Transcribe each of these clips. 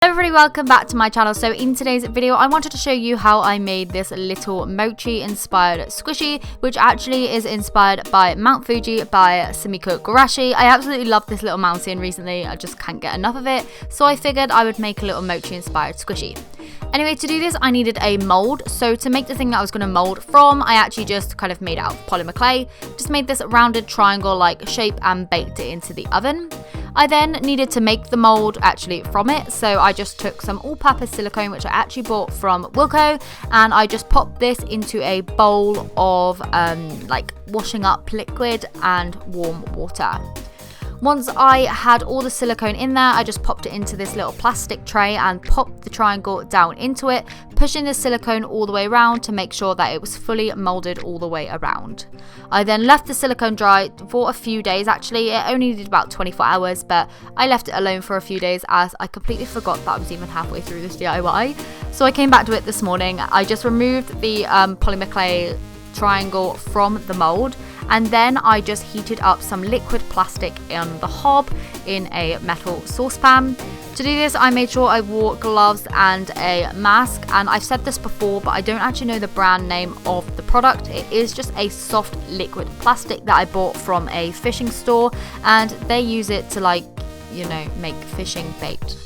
Hello everybody, welcome back to my channel. So in today's video I wanted to show you how I made this little mochi inspired squishy, which actually is inspired by Mount Fuji by Sumikko Gurashi. I absolutely love this little mountain recently, I just can't get enough of it, so I figured I would make a little mochi inspired squishy. Anyway, to do this I needed a mold. So to make the thing that I was going to mold from, I actually just kind of made out of polymer clay, just made this rounded triangle like shape and baked it into the oven. I then needed to make the mold actually from it, so I just took some all-purpose silicone, which I actually bought from Wilko, and I just popped this into a bowl of like washing up liquid and warm water. Once I had all the silicone in there, I just popped it into this little plastic tray and popped the triangle down into it, pushing the silicone all the way around to make sure that it was fully molded all the way around. I then left the silicone dry for a few days. Actually, it only needed about 24 hours, but I left it alone for a few days as I completely forgot that I was even halfway through this DIY. So I came back to it this morning. I just removed the polymer clay triangle from the mold, and then I just heated up some liquid plastic on the hob in a metal saucepan. To do this I made sure I wore gloves and a mask, and I've said this before but I don't actually know the brand name of the product. It is just a soft liquid plastic that I bought from a fishing store, and they use it to, like, you know, make fishing bait.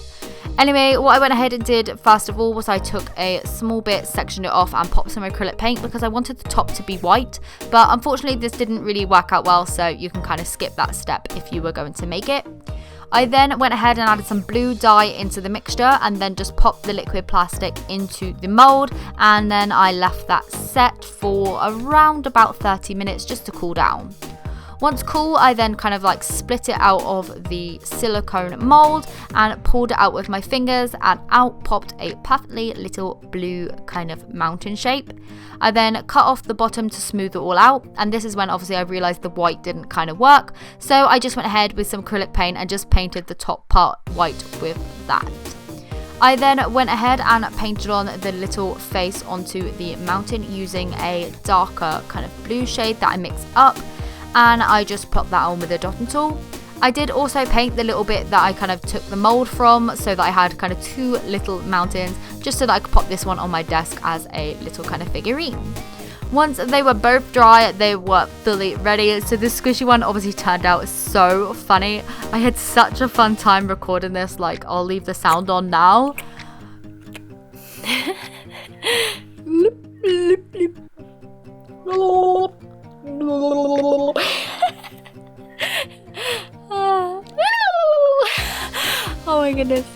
Anyway, what I went ahead and did first of all was I took a small bit, sectioned it off and popped some acrylic paint because I wanted the top to be white, but unfortunately this didn't really work out well, so you can kind of skip that step if you were going to make it. I then went ahead and added some blue dye into the mixture and then just popped the liquid plastic into the mold, and then I left that set for around about 30 minutes just to cool down. Once cool, I then kind of like split it out of the silicone mold and pulled it out with my fingers, and out popped a perfectly little blue kind of mountain shape. I then cut off the bottom to smooth it all out, and this is when obviously I realized the white didn't kind of work, so I just went ahead with some acrylic paint and just painted the top part white with that. I then went ahead and painted on the little face onto the mountain using a darker kind of blue shade that I mixed up, and I just popped that on with a dotting tool. I did also paint the little bit that I kind of took the mold from, so that I had kind of two little mountains, just so that I could pop this one on my desk as a little kind of figurine. Once they were both dry, they were fully ready. So this squishy one obviously turned out so funny. I had such a fun time recording this. Like, I'll leave the sound on now. Oh my goodness.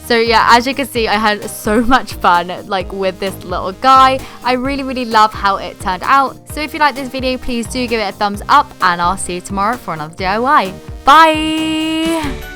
So yeah, as you can see, I had so much fun like with this little guy. I really love how it turned out. So if you like this video, please do give it a thumbs up, and I'll see you tomorrow for another DIY. Bye!